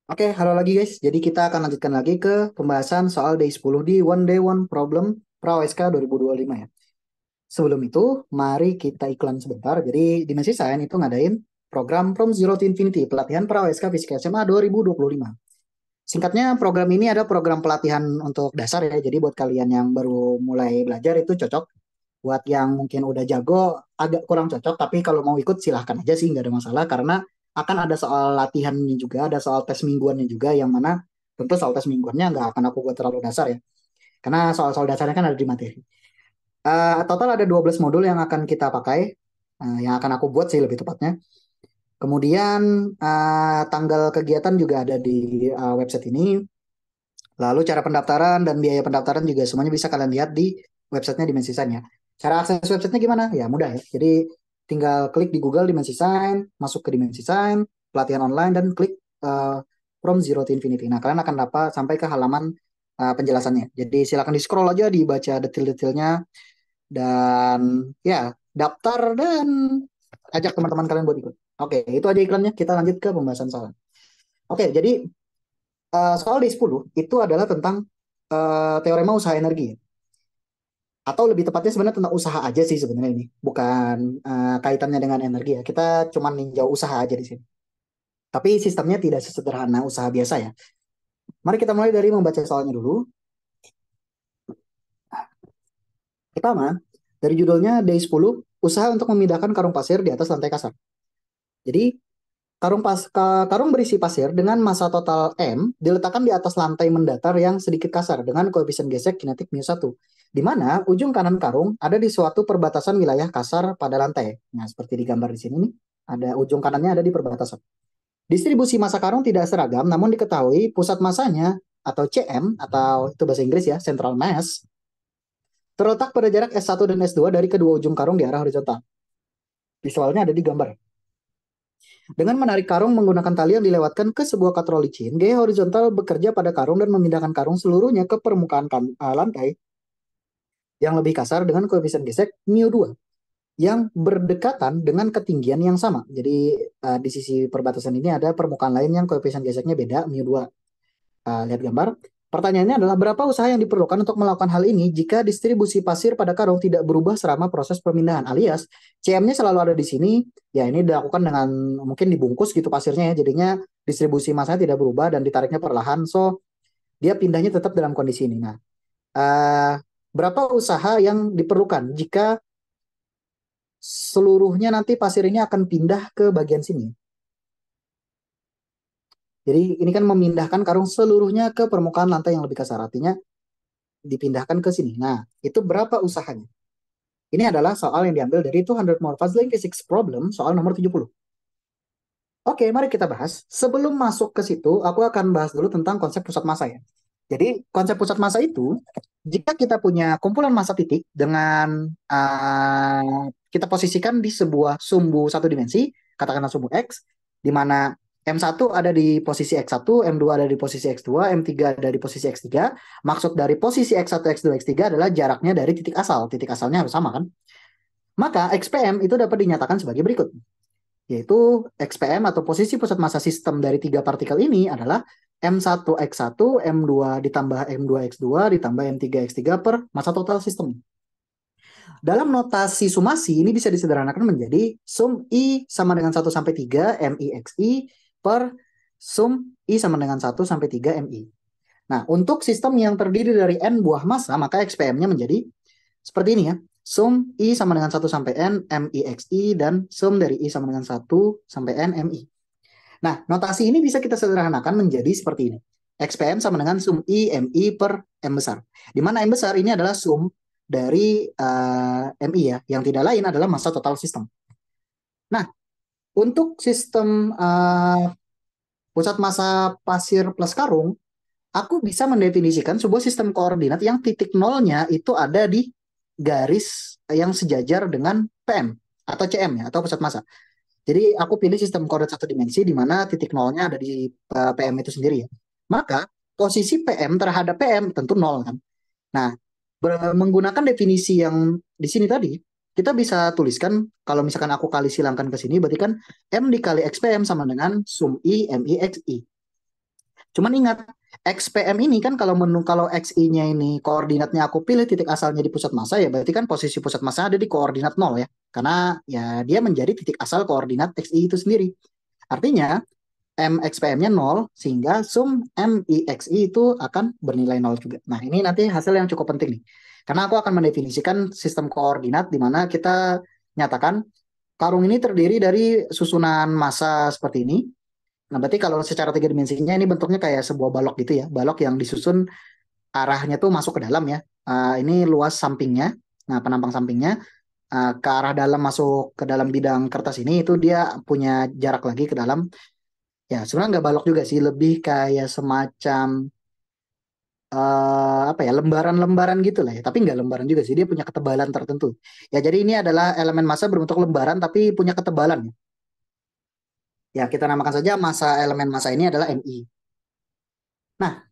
Oke, halo lagi guys. Jadi kita akan lanjutkan lagi ke pembahasan soal day 10 di One Day One Problem PraOSK 2025 ya. Sebelum itu, mari kita iklan sebentar. Jadi Dimensi Sains itu ngadain program From Zero to Infinity, pelatihan PraOSK Fisika SMA 2025. Singkatnya, program ini ada program pelatihan untuk dasar ya. Jadi buat kalian yang baru mulai belajar itu cocok. Buat yang mungkin udah jago agak kurang cocok, tapi kalau mau ikut silahkan aja sih, nggak ada masalah karena akan ada soal latihannya juga, ada soal tes mingguannya juga yang mana tentu soal tes mingguannya nggak akan aku buat terlalu dasar ya, karena soal-soal dasarnya kan ada di materi. Total ada 12 modul yang akan kita pakai, yang akan aku buat sih lebih tepatnya. Kemudian tanggal kegiatan juga ada di website ini. Lalu cara pendaftaran dan biaya pendaftaran juga semuanya bisa kalian lihat di websitenya Dimensi Sign ya. Cara akses websitenya gimana? Ya mudah ya. Jadi tinggal klik di Google Dimensi Sign, masuk ke Dimensi Sign, pelatihan online dan klik uh, From Zero to Infinity. Nah kalian akan dapat sampai ke halaman penjelasannya. Jadi silakan di scroll aja, dibaca detail-detailnya dan ya daftar dan ajak teman-teman kalian buat ikut. Oke, itu aja iklannya. Kita lanjut ke pembahasan soal. Oke, jadi soal D10 itu adalah tentang teorema usaha energi. Atau lebih tepatnya sebenarnya tentang usaha aja sih sebenarnya ini. Bukan kaitannya dengan energi ya. Kita cuma ninjau usaha aja di sini. Tapi sistemnya tidak sesederhana usaha biasa ya. Mari kita mulai dari membaca soalnya dulu. Pertama, dari judulnya Day 10, usaha untuk memindahkan karung pasir di atas lantai kasar. Jadi, karung berisi pasir dengan massa total M diletakkan di atas lantai mendatar yang sedikit kasar dengan koefisien gesek kinetik mu 1, di mana ujung kanan karung ada di suatu perbatasan wilayah kasar pada lantai. Nah, seperti digambar di sini nih, ada ujung kanannya ada di perbatasan. Distribusi massa karung tidak seragam, namun diketahui pusat massanya atau CM atau itu bahasa Inggris ya, central mass, terletak pada jarak S1 dan S2 dari kedua ujung karung di arah horizontal. Visualnya ada di gambar. Dengan menarik karung menggunakan tali yang dilewatkan ke sebuah katrol licin, gaya horizontal bekerja pada karung dan memindahkan karung seluruhnya ke permukaan lantai yang lebih kasar dengan koefisien gesek mu 2 yang berdekatan dengan ketinggian yang sama. Jadi di sisi perbatasan ini ada permukaan lain yang koefisien geseknya beda mu 2. Lihat gambar. Pertanyaannya adalah berapa usaha yang diperlukan untuk melakukan hal ini jika distribusi pasir pada karung tidak berubah selama proses pemindahan, alias CM-nya selalu ada di sini. Ya ini dilakukan dengan mungkin dibungkus gitu pasirnya ya, jadinya distribusi masanya tidak berubah dan ditariknya perlahan. So dia pindahnya tetap dalam kondisi ini. Nah, uh, berapa usaha yang diperlukan jika seluruhnya nanti pasir ini akan pindah ke bagian sini? Jadi ini kan memindahkan karung seluruhnya ke permukaan lantai yang lebih kasar, artinya dipindahkan ke sini. Nah, itu berapa usahanya? Ini adalah soal yang diambil dari 200 More Puzzling Physics Problem, soal nomor 70. Oke, mari kita bahas. Sebelum masuk ke situ, aku akan bahas dulu tentang konsep pusat massa ya. Jadi, konsep pusat massa itu, jika kita punya kumpulan massa titik dengan kita posisikan di sebuah sumbu satu dimensi, katakanlah sumbu X, di mana M1 ada di posisi X1, M2 ada di posisi X2, M3 ada di posisi X3. Maksud dari posisi X1, X2, X3 adalah jaraknya dari titik asal. Titik asalnya harus sama kan? Maka XPM itu dapat dinyatakan sebagai berikut, yaitu XPM atau posisi pusat massa sistem dari tiga partikel ini adalah M1X1, M2 ditambah M2X2 ditambah M3X3 per massa total sistem. Dalam notasi sumasi ini bisa disederhanakan menjadi sum I sama dengan 1 sampai 3 MIXI per sum I sama dengan 1 sampai 3 MI. Nah, untuk sistem yang terdiri dari N buah massa, maka XPM-nya menjadi seperti ini ya. Sum I sama dengan 1 sampai N MIXI dan sum dari I sama dengan 1 sampai N MI. Nah, notasi ini bisa kita sederhanakan menjadi seperti ini. XPM sama dengan sum I MI per M besar. Di mana M besar ini adalah sum dari MI ya, yang tidak lain adalah massa total sistem. Nah, untuk sistem pusat massa pasir plus karung, aku bisa mendefinisikan sebuah sistem koordinat yang titik nolnya itu ada di garis yang sejajar dengan PM atau CM ya, atau pusat massa. Jadi aku pilih sistem koordinat satu dimensi di mana titik nolnya ada di PM itu sendiri ya. Maka posisi PM terhadap PM tentu nol kan. Nah, menggunakan definisi yang di sini tadi, kita bisa tuliskan kalau misalkan aku kali silangkan ke sini, berarti kan M dikali XPM sama dengan sum I MI X I. Cuman ingat, XPM ini kan kalau XI-nya ini koordinatnya aku pilih titik asalnya di pusat massa, ya berarti kan posisi pusat massa ada di koordinat 0 ya. Karena ya dia menjadi titik asal koordinat XI itu sendiri. Artinya MXPM-nya 0 sehingga sum MIXI itu akan bernilai 0 juga. Nah, ini nanti hasil yang cukup penting nih. Karena aku akan mendefinisikan sistem koordinat di mana kita nyatakan karung ini terdiri dari susunan massa seperti ini. Nah, berarti kalau secara tiga dimensinya ini bentuknya kayak sebuah balok gitu ya. Balok yang disusun arahnya tuh masuk ke dalam ya. Ini luas sampingnya. Nah, penampang sampingnya ke arah dalam masuk ke dalam bidang kertas ini itu dia punya jarak lagi ke dalam. Ya, sebenarnya nggak balok juga sih, lebih kayak semacam apa ya, lembaran-lembaran gitu lah ya. Tapi nggak lembaran juga sih, dia punya ketebalan tertentu. Ya, jadi ini adalah elemen massa berbentuk lembaran tapi punya ketebalan. Ya, kita namakan saja massa elemen massa ini adalah MI. Nah,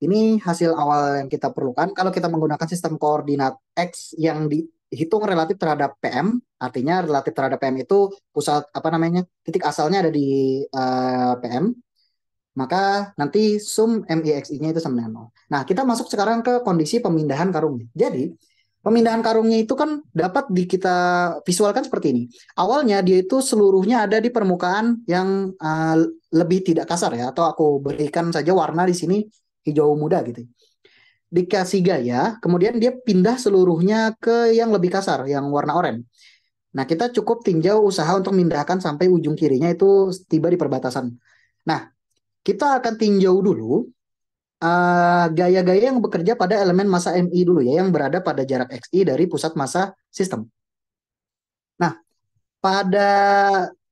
ini hasil awal yang kita perlukan. Kalau kita menggunakan sistem koordinat X yang dihitung relatif terhadap PM, artinya relatif terhadap PM itu pusat apa namanya, titik asalnya ada di PM, maka nanti sum MIXI-nya itu sama dengan 0. Nah, kita masuk sekarang ke kondisi pemindahan karungnya. Jadi, pemindahan karungnya itu kan dapat kita visualkan seperti ini. Awalnya dia itu seluruhnya ada di permukaan yang lebih tidak kasar ya, atau aku berikan saja warna di sini hijau muda gitu. Dikasih gaya, kemudian dia pindah seluruhnya ke yang lebih kasar, yang warna oranye. Nah, kita cukup tinjau usaha untuk memindahkan sampai ujung kirinya itu tiba di perbatasan. Nah, kita akan tinjau dulu gaya-gaya yang bekerja pada elemen massa MI dulu ya, yang berada pada jarak XI dari pusat massa sistem. Nah, pada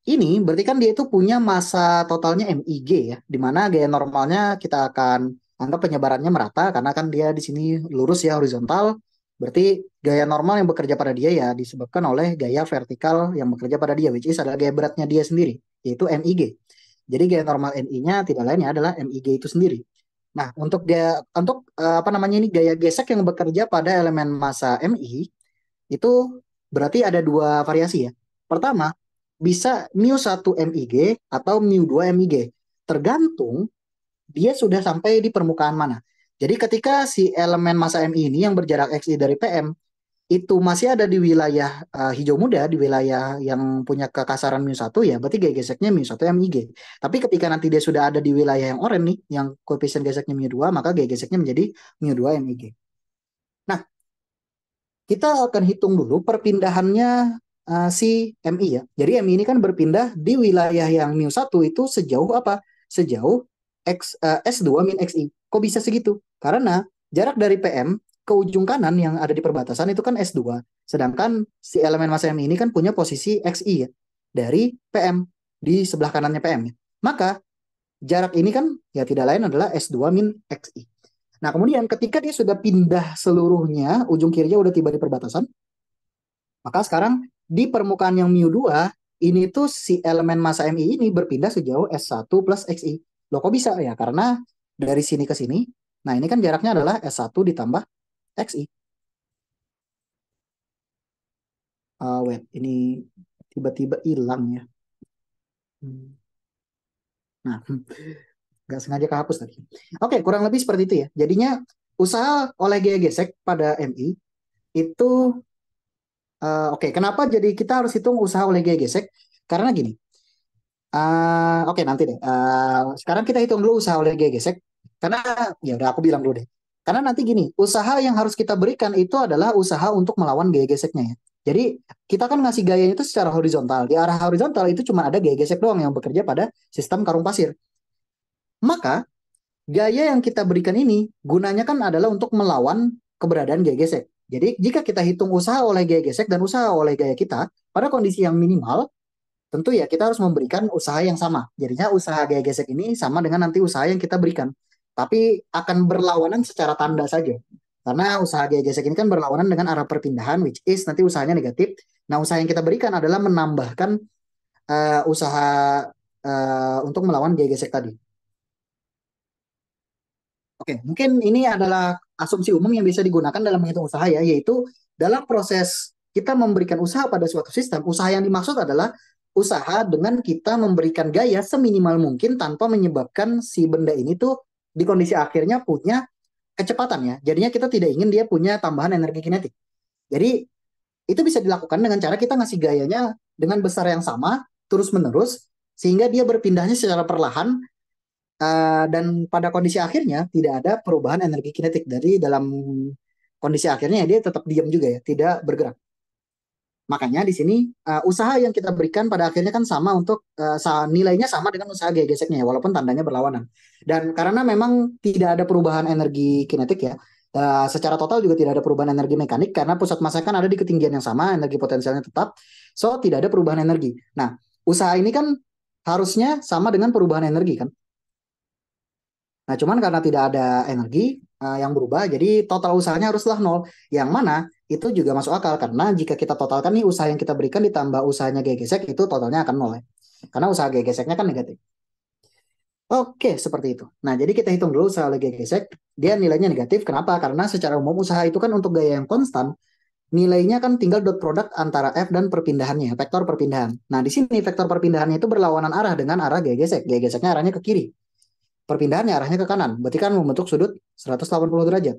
ini berarti kan dia itu punya massa totalnya MIG ya, di mana gaya normalnya kita akan anggap penyebarannya merata karena kan dia di sini lurus ya, horizontal. Berarti gaya normal yang bekerja pada dia ya disebabkan oleh gaya vertikal yang bekerja pada dia, which is adalah gaya beratnya dia sendiri, yaitu MIG. Jadi gaya normal NI-nya tidak lainnya adalah MIG itu sendiri. Nah, apa namanya ini, gaya gesek yang bekerja pada elemen massa MI itu berarti ada dua variasi ya. Pertama, bisa mu 1 MIG atau mu 2 MIG. Tergantung dia sudah sampai di permukaan mana. Jadi ketika si elemen massa MI ini yang berjarak XI dari PM itu masih ada di wilayah hijau muda, di wilayah yang punya kekasaran mu 1 ya, berarti gaya geseknya mu 1 MIG. Tapi ketika nanti dia sudah ada di wilayah yang oranye nih, yang koefisien geseknya mu 2, maka gaya geseknya menjadi mu 2 MIG. Nah, kita akan hitung dulu perpindahannya si MI ya. Jadi MI ini kan berpindah di wilayah yang mu 1 itu sejauh apa? Sejauh S2 min XI. Kok bisa segitu? Karena jarak dari PM ke ujung kanan yang ada di perbatasan itu kan S2. Sedangkan si elemen massa MI ini kan punya posisi XI ya. Dari PM. Di sebelah kanannya PM ya. Maka jarak ini kan ya tidak lain adalah S2 min XI. Nah, kemudian ketika dia sudah pindah seluruhnya, ujung kirinya udah tiba di perbatasan, maka sekarang di permukaan yang mu 2, ini tuh si elemen massa MI ini berpindah sejauh S1 plus XI. Loh kok bisa ya? Karena dari sini ke sini, nah ini kan jaraknya adalah S1 ditambah XI. Wait, ini tiba-tiba hilang ya. Hmm. Nah, nggak sengaja kehapus tadi. Oke, kurang lebih seperti itu ya. Jadinya usaha oleh gaya gesek pada MI itu oke, kenapa jadi kita harus hitung usaha oleh gaya gesek? Karena gini, oke nanti deh. Sekarang kita hitung dulu usaha oleh gaya gesek. Karena ya udah aku bilang dulu deh. Karena nanti gini, usaha yang harus kita berikan itu adalah usaha untuk melawan gaya geseknya ya. Jadi kita kan ngasih gayanya itu secara horizontal. Di arah horizontal itu cuma ada gaya gesek doang yang bekerja pada sistem karung pasir. Maka gaya yang kita berikan ini gunanya kan adalah untuk melawan keberadaan gaya gesek. Jadi jika kita hitung usaha oleh gaya gesek dan usaha oleh gaya kita pada kondisi yang minimal, tentu ya kita harus memberikan usaha yang sama. Jadinya usaha gaya gesek ini sama dengan nanti usaha yang kita berikan. Tapi akan berlawanan secara tanda saja. Karena usaha gaya gesek ini kan berlawanan dengan arah perpindahan, which is nanti usahanya negatif. Nah, usaha yang kita berikan adalah menambahkan usaha untuk melawan gaya gesek tadi. Oke, mungkin ini adalah asumsi umum yang bisa digunakan dalam menghitung usaha ya, yaitu dalam proses kita memberikan usaha pada suatu sistem, usaha yang dimaksud adalah usaha dengan kita memberikan gaya seminimal mungkin tanpa menyebabkan si benda ini tuh di kondisi akhirnya punya kecepatan ya. Jadinya kita tidak ingin dia punya tambahan energi kinetik. Jadi itu bisa dilakukan dengan cara kita ngasih gayanya dengan besar yang sama terus-menerus sehingga dia berpindahnya secara perlahan, dan pada kondisi akhirnya tidak ada perubahan energi kinetik dari dalam kondisi akhirnya dia tetap diam juga ya, tidak bergerak. Makanya di sini usaha yang kita berikan pada akhirnya kan sama untuk nilainya sama dengan usaha gaya geseknya ya, walaupun tandanya berlawanan. Dan karena memang tidak ada perubahan energi kinetik ya, secara total juga tidak ada perubahan energi mekanik karena pusat massa kan ada di ketinggian yang sama, energi potensialnya tetap, so tidak ada perubahan energi. Nah, usaha ini kan harusnya sama dengan perubahan energi kan. Nah, cuman karena tidak ada energi yang berubah, jadi total usahanya haruslah nol. Yang mana itu juga masuk akal karena jika kita totalkan nih usaha yang kita berikan ditambah usahanya gaya gesek itu totalnya akan nol ya. Karena usaha gaya geseknya kan negatif. Oke, seperti itu. Nah, jadi kita hitung dulu usaha gaya gesek, dia nilainya negatif. Kenapa? Karena secara umum usaha itu kan untuk gaya yang konstan, nilainya kan tinggal dot product antara F dan perpindahannya, vektor perpindahan. Nah, di sini vektor perpindahannya itu berlawanan arah dengan arah gaya gesek. Gaya geseknya arahnya ke kiri, perpindahannya arahnya ke kanan. Berarti kan membentuk sudut 180 derajat.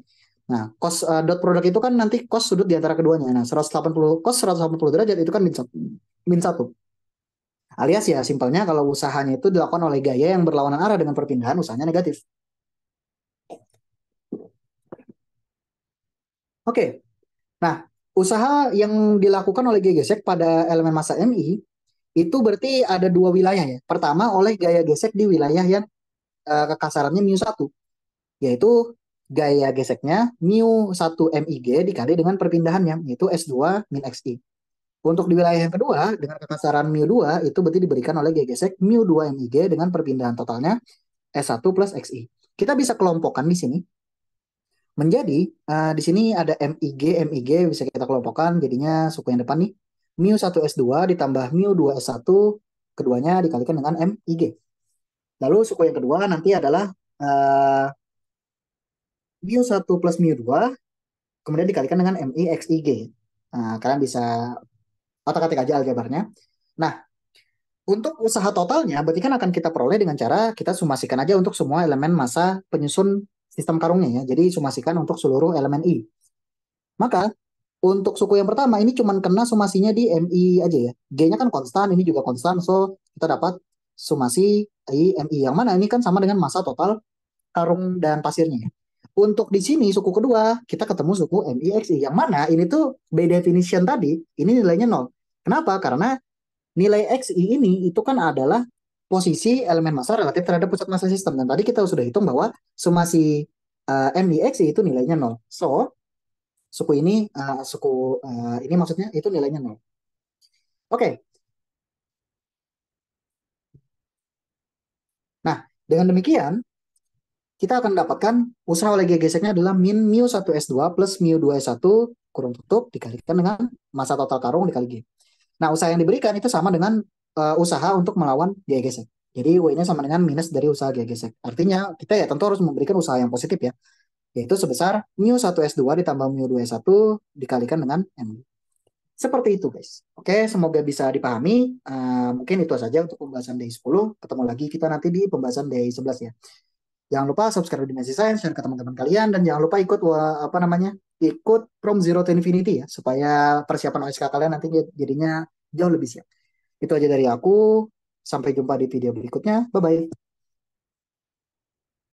Nah, cos dot product itu kan nanti cos sudut di antara keduanya. Nah, 180 cos 180 derajat itu kan min 1. Alias ya simpelnya kalau usahanya itu dilakukan oleh gaya yang berlawanan arah dengan perpindahan, usahanya negatif. Oke. Nah, usaha yang dilakukan oleh gaya gesek pada elemen massa MI itu berarti ada dua wilayah ya. Pertama oleh gaya gesek di wilayah yang kekasarannya mu 1, yaitu gaya geseknya mu 1 MIG dikali dengan perpindahannya, yaitu S2 min XI. Untuk di wilayah yang kedua, dengan kekasaran mu 2, itu berarti diberikan oleh gaya gesek mu 2 MIG dengan perpindahan totalnya S1 plus XI. Kita bisa kelompokkan di sini menjadi, di sini ada MIG bisa kita kelompokkan, jadinya suku yang depan nih, mu 1 S2 ditambah mu 2 S1, keduanya dikalikan dengan MIG. Lalu suku yang kedua nanti adalah uh, mu 1 plus mu 2 kemudian dikalikan dengan MIXIG. Nah, kalian bisa otak-atik aja aljabarnya. Nah, untuk usaha totalnya berarti kan akan kita peroleh dengan cara kita sumasikan aja untuk semua elemen massa penyusun sistem karungnya ya. Jadi sumasikan untuk seluruh elemen I. Maka untuk suku yang pertama ini cuman kena sumasinya di MI aja ya. G-nya kan konstan, ini juga konstan, so kita dapat sumasi I MI yang mana ini kan sama dengan massa total karung dan pasirnya ya. Untuk di sini suku kedua kita ketemu suku MIXI yang mana ini tuh by definition tadi ini nilainya nol. Kenapa? Karena nilai XI ini itu kan adalah posisi elemen massa relatif terhadap pusat massa sistem dan tadi kita sudah hitung bahwa sumasi MIXI itu nilainya nol. So suku ini ini maksudnya itu nilainya nol. Oke. Nah, dengan demikian kita akan dapatkan usaha oleh geseknya adalah min mu 1 S2 plus mu 2 S1 kurung tutup dikalikan dengan massa total karung dikali G. Nah, usaha yang diberikan itu sama dengan usaha untuk melawan gaya gesek. Jadi W-nya sama dengan minus dari usaha gaya gesek. Artinya kita ya tentu harus memberikan usaha yang positif ya, yaitu sebesar mu 1 S2 ditambah mu 2 S1 dikalikan dengan M. Seperti itu guys. Oke, semoga bisa dipahami. Mungkin itu saja untuk pembahasan day 10. Ketemu lagi kita nanti di pembahasan day 11 ya. Jangan lupa subscribe di Dimensi Science, share ke teman-teman kalian, dan jangan lupa ikut apa namanya, ikut From Zero to Infinity ya, supaya persiapan OSK kalian nanti jadinya jauh lebih siap. Itu aja dari aku. Sampai jumpa di video berikutnya. Bye bye.